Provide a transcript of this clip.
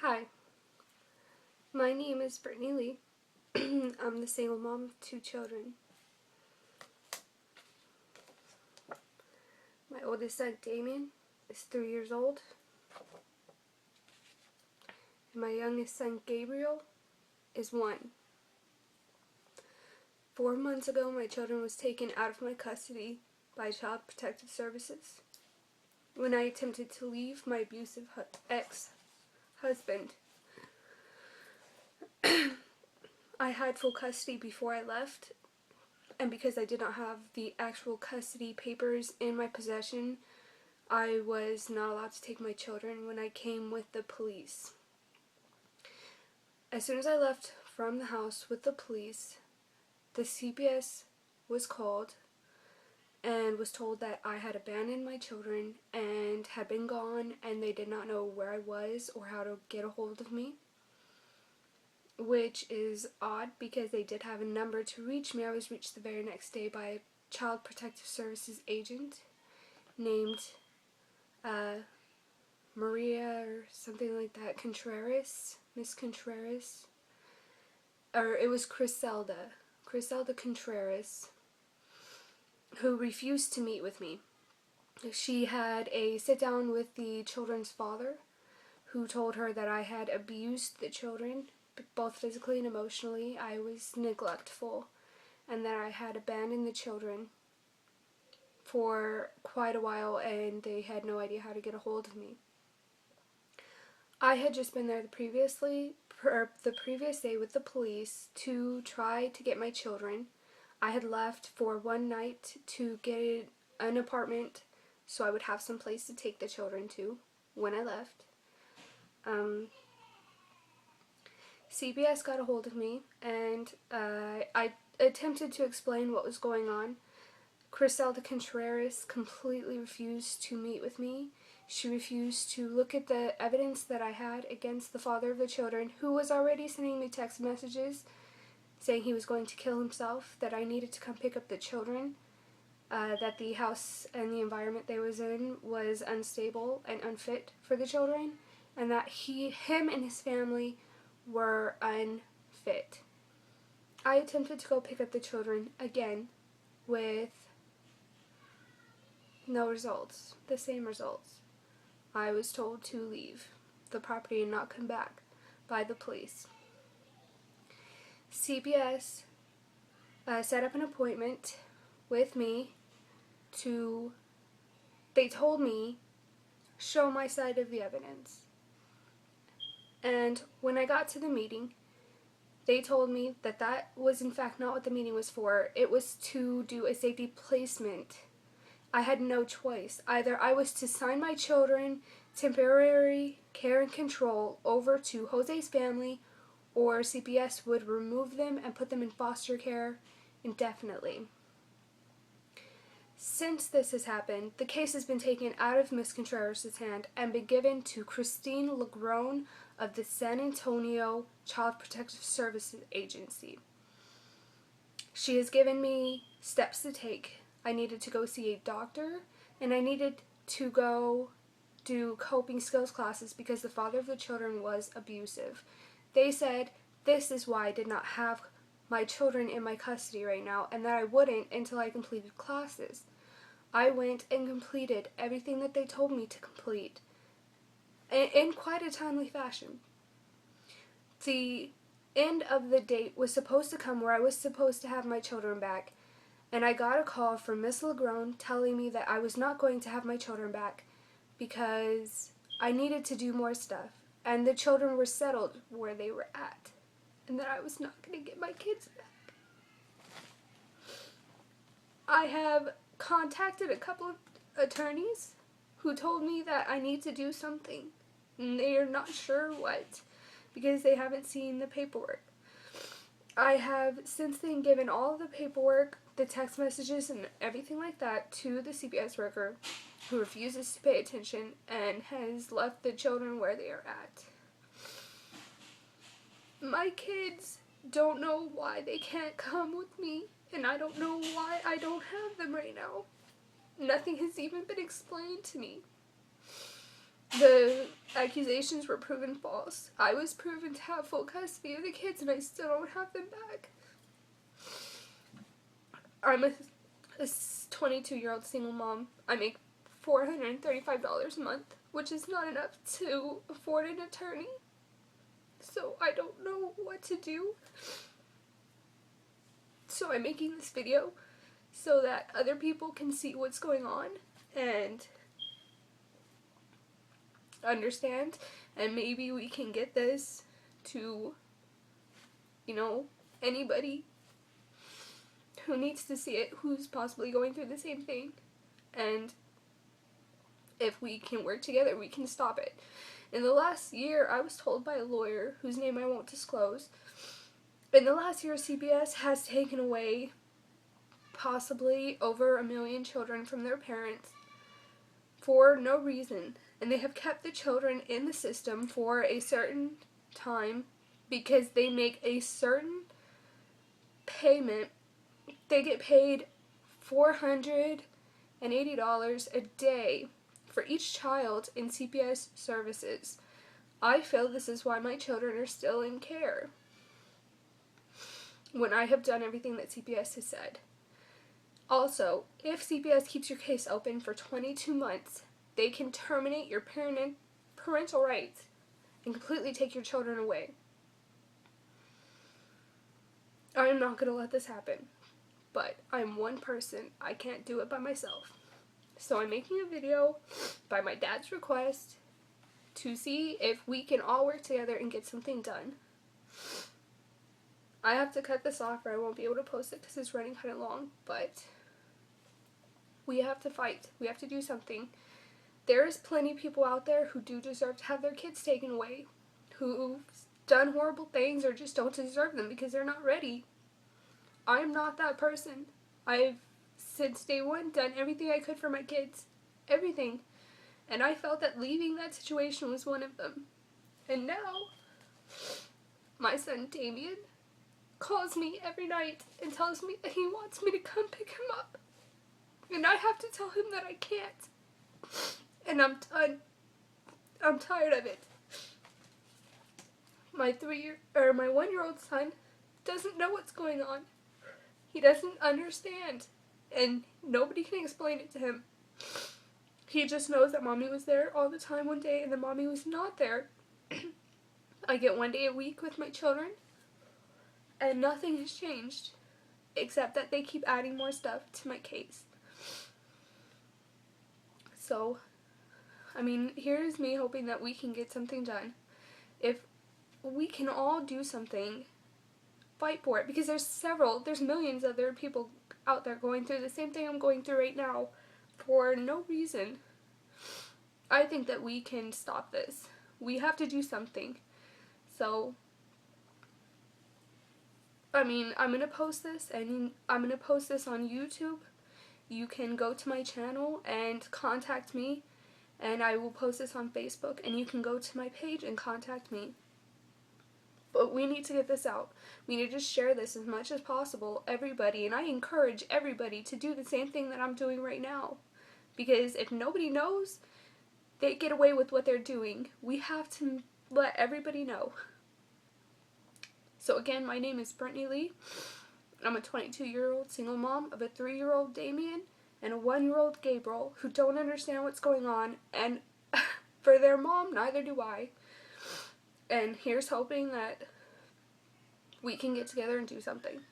Hi, my name is Brittany Lee. I'm the single mom of 2 children. My oldest son, Damien, is 3 years old. And my youngest son, Gabriel, is 1. 4 months ago, my children was taken out of my custody by Child Protective Services. When I attempted to leave my abusive ex-husband, I had full custody before I left, and because I did not have the actual custody papers in my possession, I was not allowed to take my children when I came with the police. As soon as I left from the house with the police, the CPS was called and was told that I had abandoned my children and had been gone, and they did not know where I was or how to get a hold of me, which is odd because they did have a number to reach me. I was reached the very next day by a Child Protective Services agent named Maria or something like that, Contreras, Miss Contreras, or it was Criselda Contreras, who refused to meet with me. She had a sit down with the children's father, who told her that I had abused the children, both physically and emotionally. I was neglectful, and that I had abandoned the children for quite a while, and they had no idea how to get a hold of me. I had just been there the previous day with the police to try to get my children. I had left for one night to get an apartment so I would have some place to take the children to when I left. CPS got a hold of me, and I attempted to explain what was going on. Criselda Contreras completely refused to meet with me. She refused to look at the evidence that I had against the father of the children, who was already sending me text messages saying he was going to kill himself, that I needed to come pick up the children, that the house and the environment they was in was unstable and unfit for the children, and that him and his family were unfit. I attempted to go pick up the children again with no results, the same results. I was told to leave the property and not come back by the police. CPS set up an appointment with me they told me, show my side of the evidence. And when I got to the meeting, they told me that that was in fact not what the meeting was for. It was to do a safety placement. I had no choice. Either I was to sign my children temporary care and control over to Jose's family, or CPS would remove them and put them in foster care indefinitely. Since this has happened, the case has been taken out of Miss Contreras' hand and been given to Christine Legrone of the San Antonio Child Protective Services Agency. She has given me steps to take. I needed to go see a doctor, and I needed to go do coping skills classes because the father of the children was abusive. They said this is why I did not have my children in my custody right now, and that I wouldn't until I completed classes. I went and completed everything that they told me to complete in quite a timely fashion. The end of the date was supposed to come where I was supposed to have my children back, and I got a call from Miss Legrone telling me that I was not going to have my children back because I needed to do more stuff, and the children were settled where they were at, and that I was not going to get my kids back. I have contacted a couple of attorneys who told me that I need to do something, and they are not sure what because they haven't seen the paperwork. I have since then given all the paperwork, the text messages, and everything like that to the CPS worker, who refuses to pay attention and has left the children where they are at. My kids don't know why they can't come with me, and I don't know why I don't have them right now. Nothing has even been explained to me. The accusations were proven false. I was proven to have full custody of the kids, and I still don't have them back. I'm a 22-year-old single mom. I make $435 a month, which is not enough to afford an attorney. So I don't know what to do. So I'm making this video so that other people can see what's going on and understand, and maybe we can get this to, anybody who needs to see it, who's possibly going through the same thing, and if we can work together, we can stop it. In the last year, I was told by a lawyer, whose name I won't disclose, in the last year, CPS has taken away possibly over 1 million children from their parents for no reason. And they have kept the children in the system for a certain time because they make a certain payment. They get paid $480 a day for each child in CPS services. I feel this is why my children are still in care, when I have done everything that CPS has said. Also, if CPS keeps your case open for 22 months, they can terminate your parental rights and completely take your children away. I am not going to let this happen, but I'm one person. I can't do it by myself. So I'm making a video by my dad's request to see if we can all work together and get something done. I have to cut this off or I won't be able to post it because it's running kind of long, but we have to fight. We have to do something. There's plenty of people out there who do deserve to have their kids taken away, who've done horrible things or just don't deserve them because they're not ready. I'm not that person. I've, since day one, done everything I could for my kids. Everything. And I felt that leaving that situation was one of them. And now, my son Damien calls me every night and tells me that he wants me to come pick him up. And I have to tell him that I can't. And I'm done. I'm tired of it. My 1-year-old son doesn't know what's going on. He doesn't understand. And nobody can explain it to him. He just knows that mommy was there all the time one day and then mommy was not there. I get 1 day a week with my children and nothing has changed except that they keep adding more stuff to my case. So, here's me hoping that we can get something done. If we can all do something, fight for it, because there's millions of other people out there going through the same thing I'm going through right now for no reason. I think that we can stop this. We have to do something. So, I'm going to post this, and I'm going to post this on YouTube. You can go to my channel and contact me, and I will post this on Facebook, and you can go to my page and contact me. But we need to get this out. We need to share this as much as possible, everybody, and I encourage everybody to do the same thing that I'm doing right now. Because if nobody knows, they get away with what they're doing. We have to let everybody know. So again, my name is Brittany Lee. I'm a 22-year-old single mom of a 3-year-old Damien and a 1-year-old Gabriel who don't understand what's going on, and for their mom, neither do I. And here's hoping that we can get together and do something.